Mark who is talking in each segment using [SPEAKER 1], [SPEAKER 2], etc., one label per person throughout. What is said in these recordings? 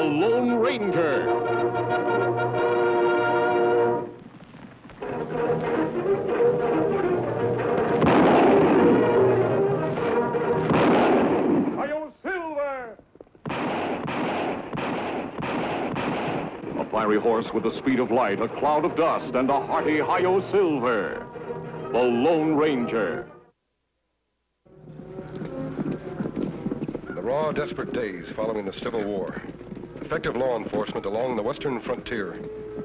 [SPEAKER 1] Lone Ranger. A fiery horse with the speed of light, a cloud of dust, and a hearty Hi-Yo Silver. The Lone Ranger.
[SPEAKER 2] In the raw, desperate days following the Civil War, effective law enforcement along the western frontier,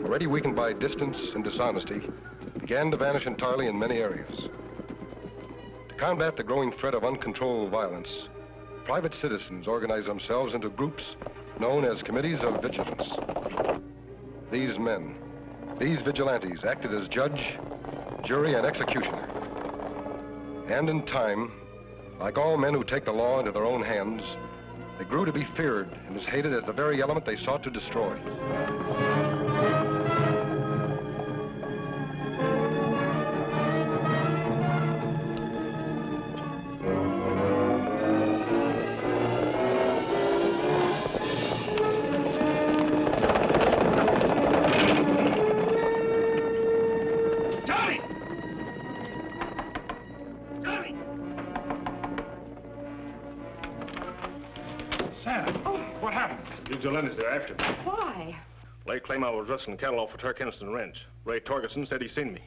[SPEAKER 2] already weakened by distance and dishonesty, began to vanish entirely in many areas. To combat the growing threat of uncontrolled violence, private citizens organized themselves into groups known as committees of vigilance. These men, these vigilantes, acted as judge, jury, and executioner. And in time, like all men who take the law into their own hands, they grew to be feared and as hated as the very element they sought to destroy.
[SPEAKER 3] Vigilantes, they're after me.
[SPEAKER 4] Why?
[SPEAKER 3] They claim I was rustling cattle off of Turkenston Ranch. Ray Torgerson said he seen me.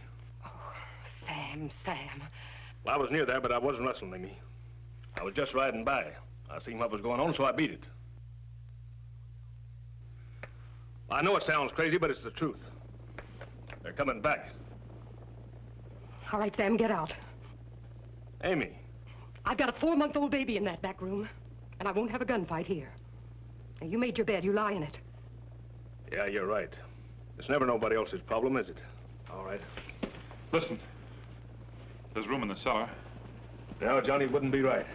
[SPEAKER 4] Oh, Sam.
[SPEAKER 3] Well, I was near there, but I wasn't rustling any. I was just riding by. I seen what was going on, so I beat it. I know it sounds crazy, but it's the truth. They're coming back.
[SPEAKER 4] All right, Sam, get out.
[SPEAKER 3] Amy.
[SPEAKER 4] I've got a 4-month-old baby in that back room, and I won't have a gunfight here. Now, you made your bed. You lie in it.
[SPEAKER 3] Yeah, you're right. It's never nobody else's problem, is it? All right.
[SPEAKER 5] Listen. There's room in the cellar.
[SPEAKER 3] No, Johnny wouldn't be right.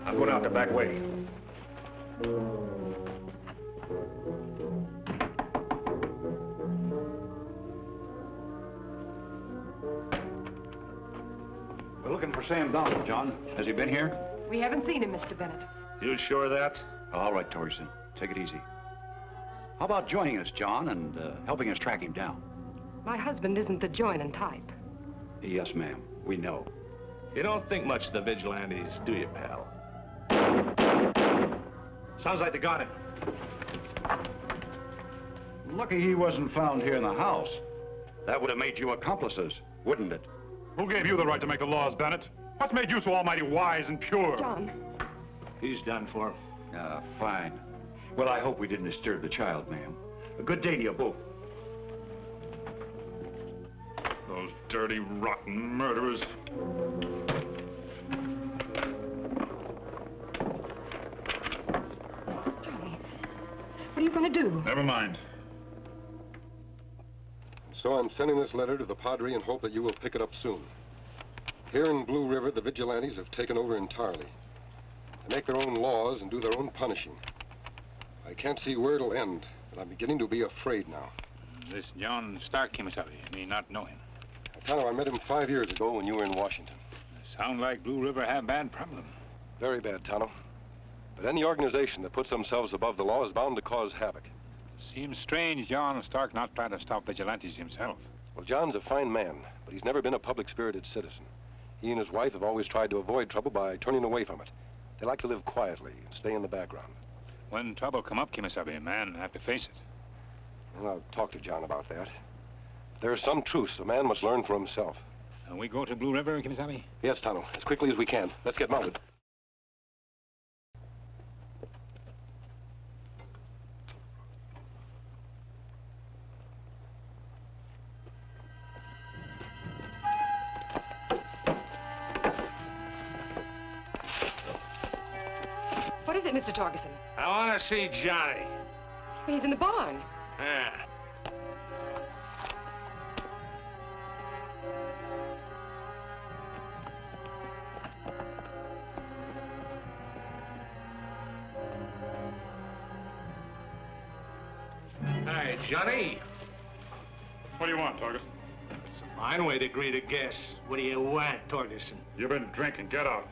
[SPEAKER 3] I'm going out the back way.
[SPEAKER 6] We're looking for Sam Donald, John. Has he been here?
[SPEAKER 4] We haven't seen him, Mr. Bennett.
[SPEAKER 3] You sure of that?
[SPEAKER 6] All right, Torgerson. Take it easy. How about joining us, John, and helping us track him down?
[SPEAKER 4] My husband isn't the joining type.
[SPEAKER 6] Yes, ma'am. We know.
[SPEAKER 3] You don't think much of the vigilantes, do you, pal? Sounds like they got him.
[SPEAKER 6] Lucky he wasn't found here in the house. That would have made you accomplices, wouldn't it?
[SPEAKER 5] Who gave you the right to make the laws, Bennett? What's made you so almighty wise and pure?
[SPEAKER 4] John.
[SPEAKER 3] He's done for.
[SPEAKER 6] Fine. Well, I hope we didn't disturb the child, ma'am. A good day to you both.
[SPEAKER 5] Those dirty, rotten murderers.
[SPEAKER 4] Johnny, what are you going to do?
[SPEAKER 5] Never mind.
[SPEAKER 2] So I'm sending this letter to the Padre in hope that you will pick it up soon. Here in Blue River, the vigilantes have taken over entirely. They make their own laws and do their own punishing. I can't see where it'll end, but I'm beginning to be afraid now.
[SPEAKER 5] This John Stark Kemo Sabe, me not know him.
[SPEAKER 2] Tonto, I met him 5 years ago when you were in Washington.
[SPEAKER 5] Sound like Blue River have bad problem.
[SPEAKER 2] Very bad, Tonto. But any organization that puts themselves above the law is bound to cause havoc.
[SPEAKER 5] Seems strange John Stark not try to stop vigilantes himself.
[SPEAKER 2] Well, John's a fine man, but he's never been a public-spirited citizen. He and his wife have always tried to avoid trouble by turning away from it. They like to live quietly and stay in the background.
[SPEAKER 5] When trouble come up, Kemo Sabe, man have to face it.
[SPEAKER 2] Well, I'll talk to John about that. There's some truths a man must learn for himself.
[SPEAKER 5] And we go to Blue River, Kemo Sabe?
[SPEAKER 2] Yes, Tonto, as quickly as we can. Let's get mounted.
[SPEAKER 4] What is it, Mr. Torgerson?
[SPEAKER 3] I want to see Johnny.
[SPEAKER 4] He's in the barn.
[SPEAKER 3] Yeah. Hi, Johnny.
[SPEAKER 5] What do you want, Torgerson?
[SPEAKER 3] It's a fine way to greet a guest. What do you want, Torgerson?
[SPEAKER 5] You've been drinking. Get out.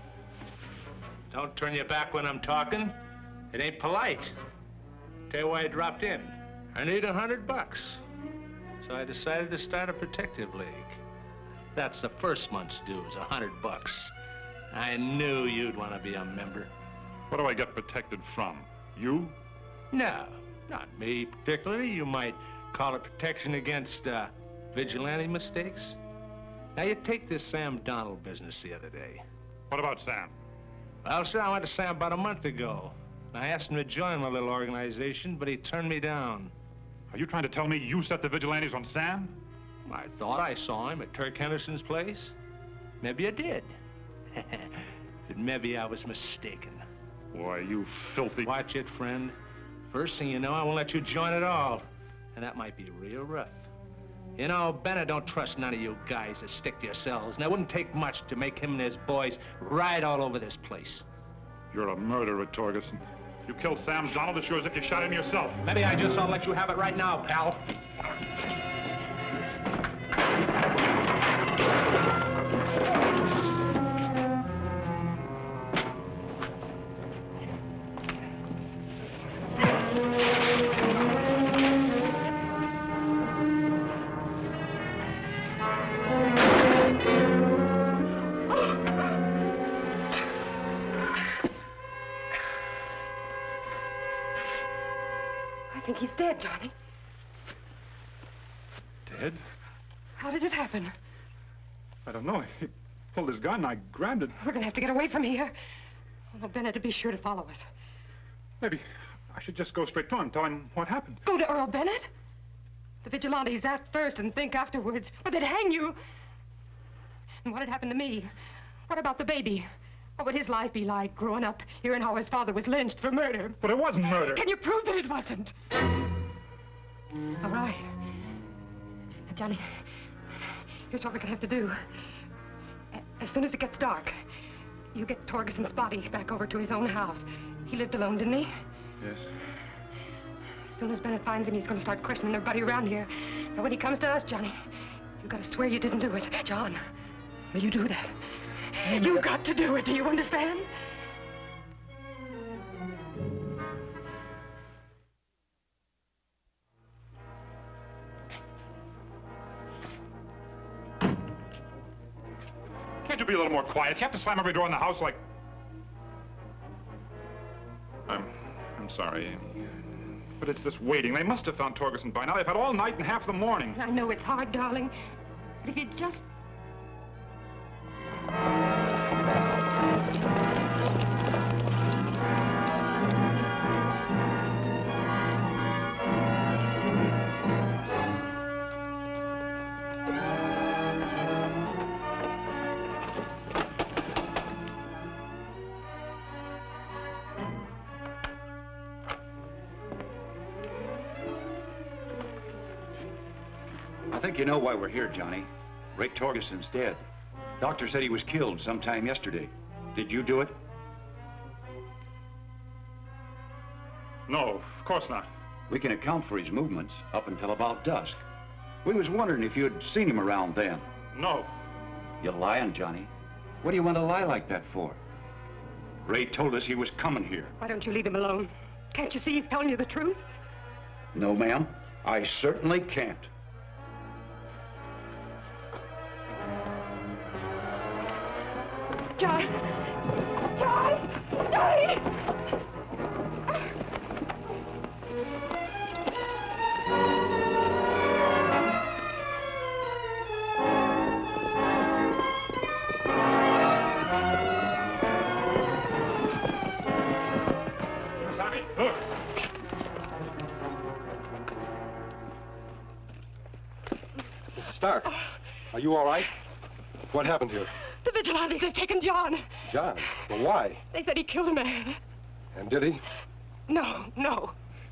[SPEAKER 3] Don't turn your back when I'm talking. It ain't polite.
[SPEAKER 7] Tell you why I dropped in. I need $100. So I decided to start a protective league. That's the first month's dues, $100. I knew you'd want to be a member.
[SPEAKER 5] What do I get protected from? You?
[SPEAKER 7] No, not me particularly. You might call it protection against vigilante mistakes. Now, you take this Sam Donald business the other day.
[SPEAKER 5] What about Sam?
[SPEAKER 7] Well, sir, I went to Sam about a month ago. I asked him to join my little organization, but he turned me down.
[SPEAKER 5] Are you trying to tell me you set the vigilantes on Sam?
[SPEAKER 7] I thought I saw him at Turk Henderson's place. Maybe I did. But maybe I was mistaken.
[SPEAKER 5] Why, you filthy...
[SPEAKER 7] Watch it, friend. First thing you know, I won't let you join at all. And that might be real rough. You know, Bennett don't trust none of you guys that stick to yourselves, and it wouldn't take much to make him and his boys ride all over this place.
[SPEAKER 5] You're a murderer, Torgerson. You killed Sam Donald, it's sure as if you shot him yourself.
[SPEAKER 7] Maybe I just ought to let you have it right now, pal.
[SPEAKER 4] I think he's dead, Johnny.
[SPEAKER 5] Dead?
[SPEAKER 4] How did it happen?
[SPEAKER 5] I don't know. He pulled his gun, I grabbed it.
[SPEAKER 4] We're gonna have to get away from here. Oh, Bennett would be sure to follow us.
[SPEAKER 5] Maybe I should just go straight to him, tell him what happened.
[SPEAKER 4] Go to Earl Bennett? The vigilantes act first and think afterwards. Or they'd hang you. And what had happened to me? What about the baby? What would his life be like growing up, hearing how his father was lynched for murder?
[SPEAKER 5] But it wasn't murder.
[SPEAKER 4] Can you prove that it wasn't? All right. Johnny, here's what we're gonna have to do. As soon as it gets dark, you get Torgerson's body back over to his own house. He lived alone, didn't he?
[SPEAKER 5] Yes.
[SPEAKER 4] As soon as Bennett finds him, he's gonna start questioning everybody around here. And when he comes to us, Johnny, you gotta swear you didn't do it. John, will you do that? You got to do it, do you understand?
[SPEAKER 5] Can't you be a little more quiet? You have to slam every door in the house like... I'm sorry, Amy. But it's this waiting. They must have found Torgerson by now. They've had all night and half the morning.
[SPEAKER 4] I know it's hard, darling. But if you just...
[SPEAKER 6] I think you know why we're here, Johnny. Rick Torgerson's dead. Doctor said he was killed sometime yesterday. Did you do it?
[SPEAKER 5] No, of course not.
[SPEAKER 6] We can account for his movements up until about dusk. We was wondering if you'd seen him around then.
[SPEAKER 5] No.
[SPEAKER 6] You're lying, Johnny. What do you want to lie like that for? Ray told us he was coming here.
[SPEAKER 4] Why don't you leave him alone? Can't you see he's telling you the truth?
[SPEAKER 6] No, ma'am. I certainly can't.
[SPEAKER 4] John! John! Johnny!
[SPEAKER 5] Sammy, look!
[SPEAKER 2] Mrs. Stark, are you all right? What happened here?
[SPEAKER 4] The vigilantes have taken John.
[SPEAKER 2] John? Well, why?
[SPEAKER 4] They said he killed a man.
[SPEAKER 2] And did he?
[SPEAKER 4] No.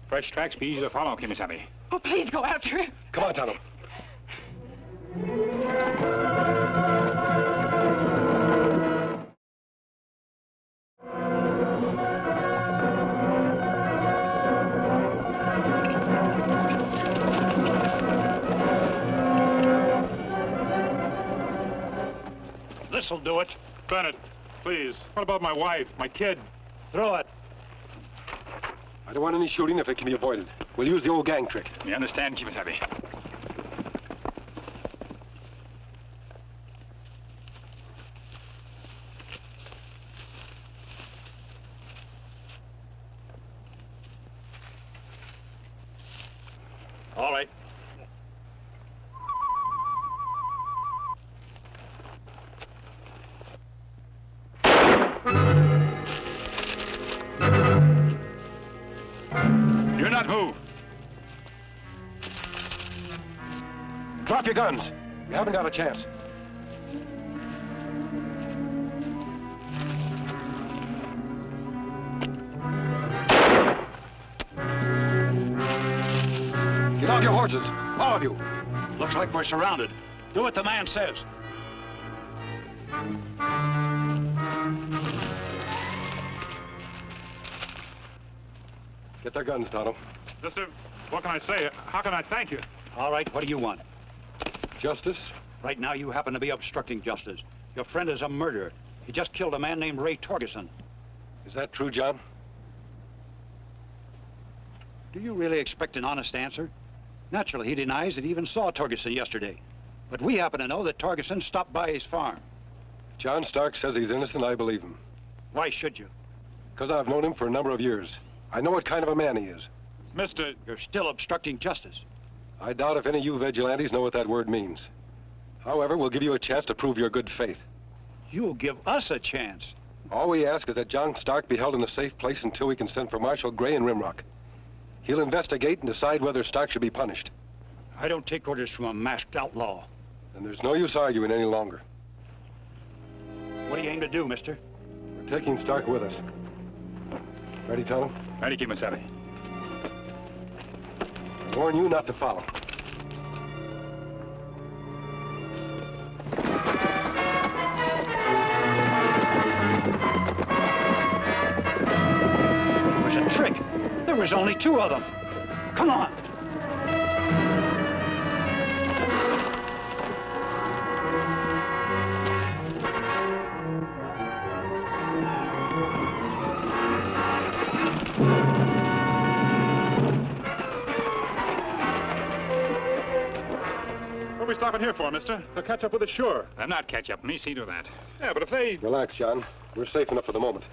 [SPEAKER 5] Fresh tracks be easy to follow, Kemo Sabe.
[SPEAKER 4] Oh, please go after him.
[SPEAKER 2] Come on, Tonto.
[SPEAKER 5] This'll do it. Bennett, please. What about my wife, my kid?
[SPEAKER 3] Throw it.
[SPEAKER 2] I don't want any shooting if it can be avoided. We'll use the old gang trick.
[SPEAKER 5] You understand, Kemo Sabe? All right. Do not move.
[SPEAKER 2] Drop your guns. You haven't got a chance. Get off your horses, all of you.
[SPEAKER 6] Looks like we're surrounded. Do what the man says.
[SPEAKER 2] Get their guns, Tonto.
[SPEAKER 5] Mister, what can I say? How can I thank you?
[SPEAKER 6] All right, what do you want?
[SPEAKER 2] Justice?
[SPEAKER 6] Right now, you happen to be obstructing justice. Your friend is a murderer. He just killed a man named Ray Torgerson.
[SPEAKER 2] Is that true, John?
[SPEAKER 6] Do you really expect an honest answer? Naturally, he denies that he even saw Torgerson yesterday. But we happen to know that Torgerson stopped by his farm.
[SPEAKER 2] John Stark says he's innocent. I believe him.
[SPEAKER 6] Why should you?
[SPEAKER 2] Because I've known him for a number of years. I know what kind of a man he is.
[SPEAKER 5] Mister,
[SPEAKER 6] You're still obstructing justice.
[SPEAKER 2] I doubt if any of you vigilantes know what that word means. However, we'll give you a chance to prove your good faith.
[SPEAKER 6] You'll give us a chance.
[SPEAKER 2] All we ask is that John Stark be held in a safe place until we can send for Marshal Gray in Rimrock. He'll investigate and decide whether Stark should be punished.
[SPEAKER 6] I don't take orders from a masked outlaw.
[SPEAKER 2] And there's no use arguing any longer.
[SPEAKER 6] What do you aim to do, mister?
[SPEAKER 2] We're taking Stark with us. Ready, Tonto?
[SPEAKER 5] ready, Kemo Sabe.
[SPEAKER 2] I warn you not to follow.
[SPEAKER 6] It was a trick. There was only two of them. Come on.
[SPEAKER 5] What are we stopping here for, mister? They'll catch up with us, sure.
[SPEAKER 3] They'll not catch up. Me see to that.
[SPEAKER 5] Yeah, but if they...
[SPEAKER 2] Relax, John. We're safe enough for the moment.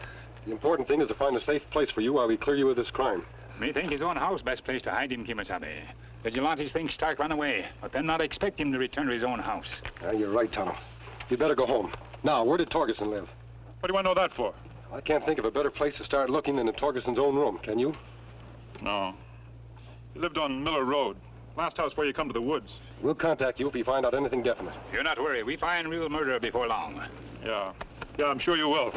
[SPEAKER 2] The important thing is to find a safe place for you while we clear you of this crime.
[SPEAKER 3] Me think his own house best place to hide him, Kemo Sabe. Vigilantes think Stark run away, but them not expect him to return to his own house.
[SPEAKER 2] You're right, Tonto. You'd better go home. Now, where did Torgerson live?
[SPEAKER 5] What do I know that for?
[SPEAKER 2] I can't think of a better place to start looking than in Torgerson's own room, can you?
[SPEAKER 5] No. He lived on Miller Road. Last house before you come to the woods.
[SPEAKER 2] We'll contact you if we find out anything definite.
[SPEAKER 3] You're not worried. We find real murder before long.
[SPEAKER 5] Yeah. Yeah, I'm sure you will.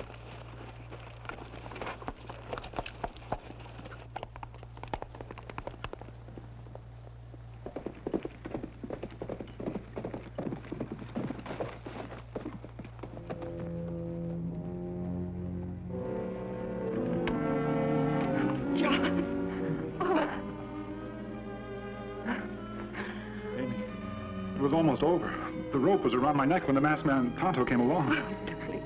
[SPEAKER 5] It was almost over. The rope was around my neck when the masked man Tonto came along.
[SPEAKER 4] Darling,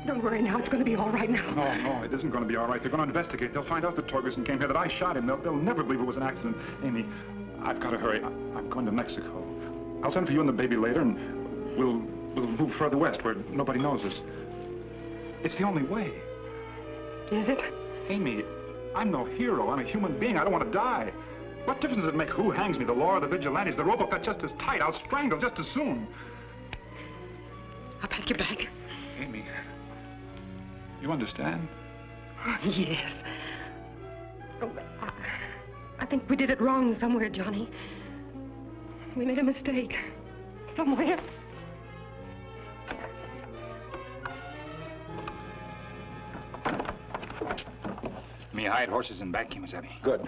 [SPEAKER 4] don't worry now. It's going to be all right now.
[SPEAKER 5] No, it isn't going to be all right. They're going to investigate. They'll find out that Torgerson came here, that I shot him. They'll never believe it was an accident. Amy, I've got to hurry. I'm going to Mexico. I'll send for you and the baby later, and we'll move further west where nobody knows us. It's the only way.
[SPEAKER 4] Is it?
[SPEAKER 5] Amy, I'm no hero. I'm a human being. I don't want to die. What difference does it make who hangs me, the law or the vigilantes? The rope I've got just as tight. I'll strangle just as soon.
[SPEAKER 4] I'll pack your bag.
[SPEAKER 5] Amy, you understand?
[SPEAKER 4] Yes. Oh, I think we did it wrong somewhere, Johnny. We made a mistake. Somewhere.
[SPEAKER 3] Me hide horses and back, Kemo Sabe.
[SPEAKER 2] Good.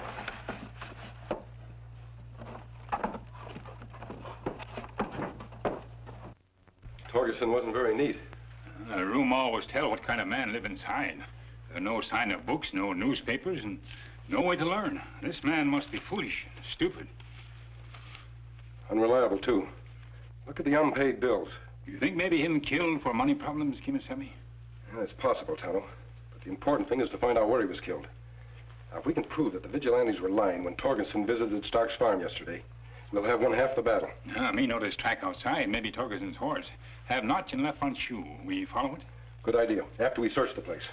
[SPEAKER 2] Torgerson wasn't very neat.
[SPEAKER 3] The room always tell what kind of man live inside. No sign of books, no newspapers, and no way to learn. This man must be foolish, stupid.
[SPEAKER 2] Unreliable, too. Look at the unpaid bills.
[SPEAKER 3] You think maybe him killed for money problems, Kemo Sabe?
[SPEAKER 2] Yeah, it's possible, Tonto. But the important thing is to find out where he was killed. Now, if we can prove that the vigilantes were lying when Torgerson visited Stark's farm yesterday, we'll have won half the battle.
[SPEAKER 3] Me notice track outside, maybe Torgerson's horse. Have notch in left front shoe. We follow it?
[SPEAKER 2] Good idea. After we search the place.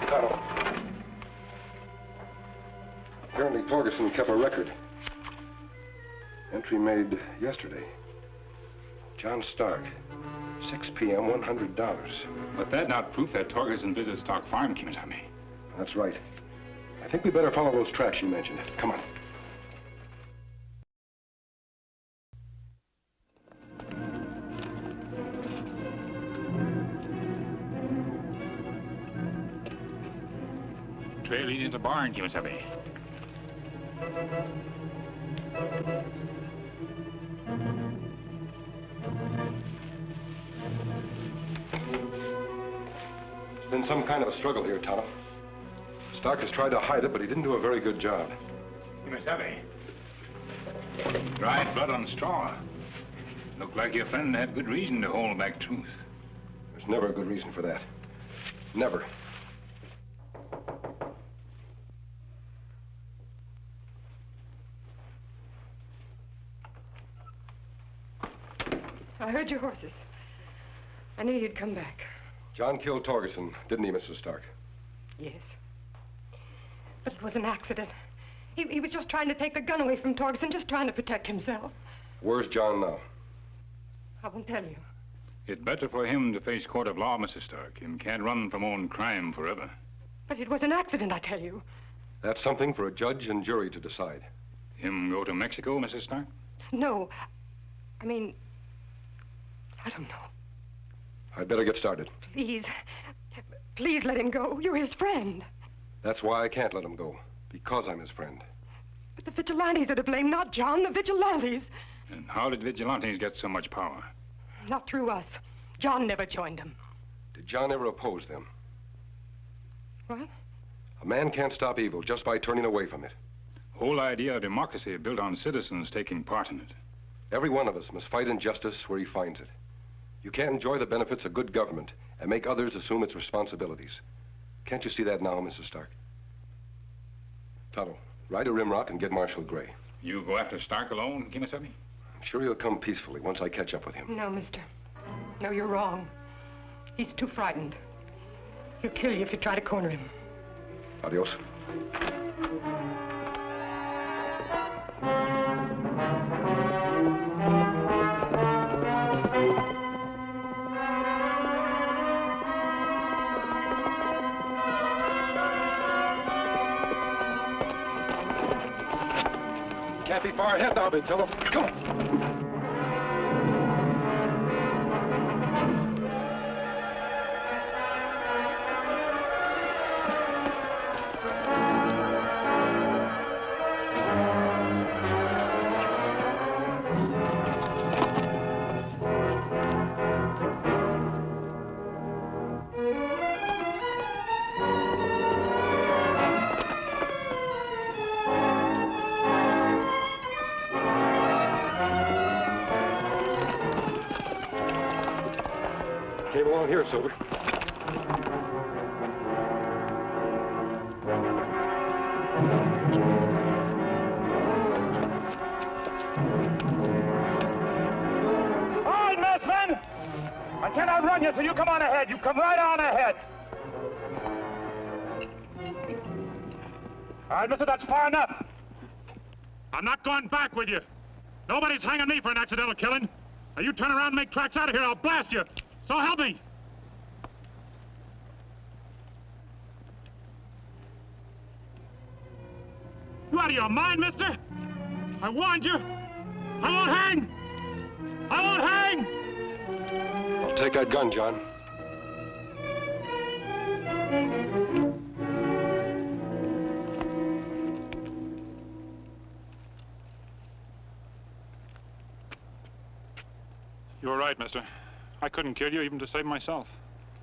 [SPEAKER 2] Tonto. Apparently Torgerson kept a record. Entry made yesterday. John Stark, 6 p.m., $100.
[SPEAKER 3] But that not proof that Torgerson visits Stark Farm, Kemo Sabe.
[SPEAKER 2] That's right. I think we better follow those tracks you mentioned. Come on.
[SPEAKER 3] Trail leading to the barn, Kemo Sabe.
[SPEAKER 2] There's been some kind of a struggle here, Tonto. Stark has tried to hide it, but he didn't do a very good job.
[SPEAKER 3] Kemo Sabe. Dried blood on straw. Looked like your friend had good reason to hold back truth.
[SPEAKER 2] There's never a good reason for that. Never.
[SPEAKER 4] I heard your horses. I knew you'd come back.
[SPEAKER 2] John killed Torgerson, didn't he, Mrs. Stark?
[SPEAKER 4] Yes. But it was an accident. He was just trying to take the gun away from Torgerson, just trying to protect himself.
[SPEAKER 2] Where's John now?
[SPEAKER 4] I won't tell you.
[SPEAKER 3] It's better for him to face court of law, Mrs. Stark. Him can't run from own crime forever.
[SPEAKER 4] But it was an accident, I tell you.
[SPEAKER 2] That's something for a judge and jury to decide.
[SPEAKER 3] Him go to Mexico, Mrs. Stark?
[SPEAKER 4] No. I mean, I don't know.
[SPEAKER 2] I'd better get started.
[SPEAKER 4] Please. Please let him go. You're his friend.
[SPEAKER 2] That's why I can't let him go. Because I'm his friend.
[SPEAKER 4] But the vigilantes are to blame, not John. The vigilantes.
[SPEAKER 3] And how did vigilantes get so much power?
[SPEAKER 4] Not through us. John never joined them.
[SPEAKER 2] Did John ever oppose them?
[SPEAKER 4] What?
[SPEAKER 2] A man can't stop evil just by turning away from it.
[SPEAKER 3] Whole idea of democracy built on citizens taking part in it.
[SPEAKER 2] Every one of us must fight injustice where he finds it. You can't enjoy the benefits of good government and make others assume its responsibilities. Can't you see that now, Mrs. Stark? Tonto, ride to Rimrock and get Marshal Gray.
[SPEAKER 3] You go after Stark alone, Kemo Sabe?
[SPEAKER 2] I'm sure he'll come peacefully once I catch up with him.
[SPEAKER 4] No, mister. No, you're wrong. He's too frightened. He'll kill you if you try to corner him.
[SPEAKER 2] Adios. Can't be far ahead now, big fellow. Come on. Came along here, Silver.
[SPEAKER 5] All right, men! I can't outrun you, so you come on ahead. You come right on ahead. All right, mister, that's far enough. I'm not going back with you. Nobody's hanging me for an accidental killing. Now, you turn around and make tracks out of here, I'll blast you. So help me! You out of your mind, mister? I warned you. I won't hang! I won't hang!
[SPEAKER 2] I'll take that gun, John.
[SPEAKER 5] You were right, mister. I couldn't kill you even to save myself.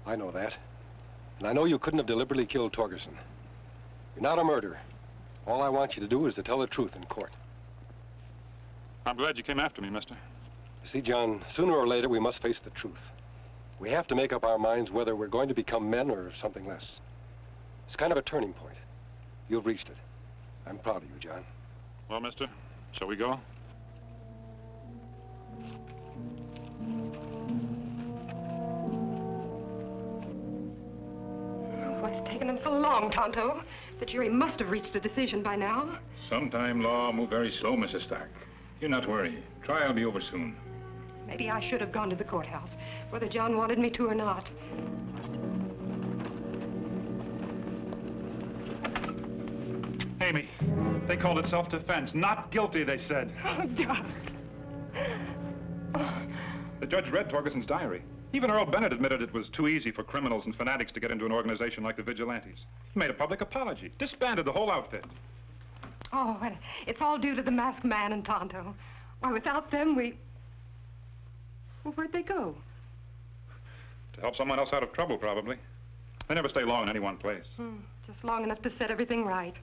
[SPEAKER 2] I know that. And I know you couldn't have deliberately killed Torgerson. You're not a murderer. All I want you to do is to tell the truth in court.
[SPEAKER 5] I'm glad you came after me, mister.
[SPEAKER 2] See, John, sooner or later we must face the truth. We have to make up our minds whether we're going to become men or something less. It's kind of a turning point. You've reached it. I'm proud of you, John.
[SPEAKER 5] Well, mister, shall we go?
[SPEAKER 4] What's taken them so long, Tonto? The jury must have reached a decision by now.
[SPEAKER 3] Sometime law move very slow, Mrs. Stark. You're not worried. Trial will be over soon.
[SPEAKER 4] Maybe I should have gone to the courthouse, whether John wanted me to or not.
[SPEAKER 5] Amy, they called it self-defense. Not guilty, they said.
[SPEAKER 4] Oh, Doc.
[SPEAKER 5] The judge read Torgerson's diary. Even Earl Bennett admitted it was too easy for criminals and fanatics to get into an organization like the Vigilantes. He made a public apology, disbanded the whole outfit.
[SPEAKER 4] Oh, and it's all due to the masked man and Tonto. Why, without them, we... Well, where'd they go?
[SPEAKER 5] To help someone else out of trouble, probably. They never stay long in any one place.
[SPEAKER 4] Just long enough to set everything right.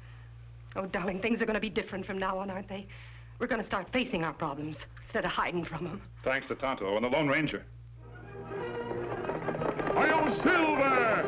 [SPEAKER 4] Oh, darling, things are going to be different from now on, aren't they? We're going to start facing our problems instead of hiding from them.
[SPEAKER 5] Thanks to Tonto and the Lone Ranger.
[SPEAKER 1] Silver!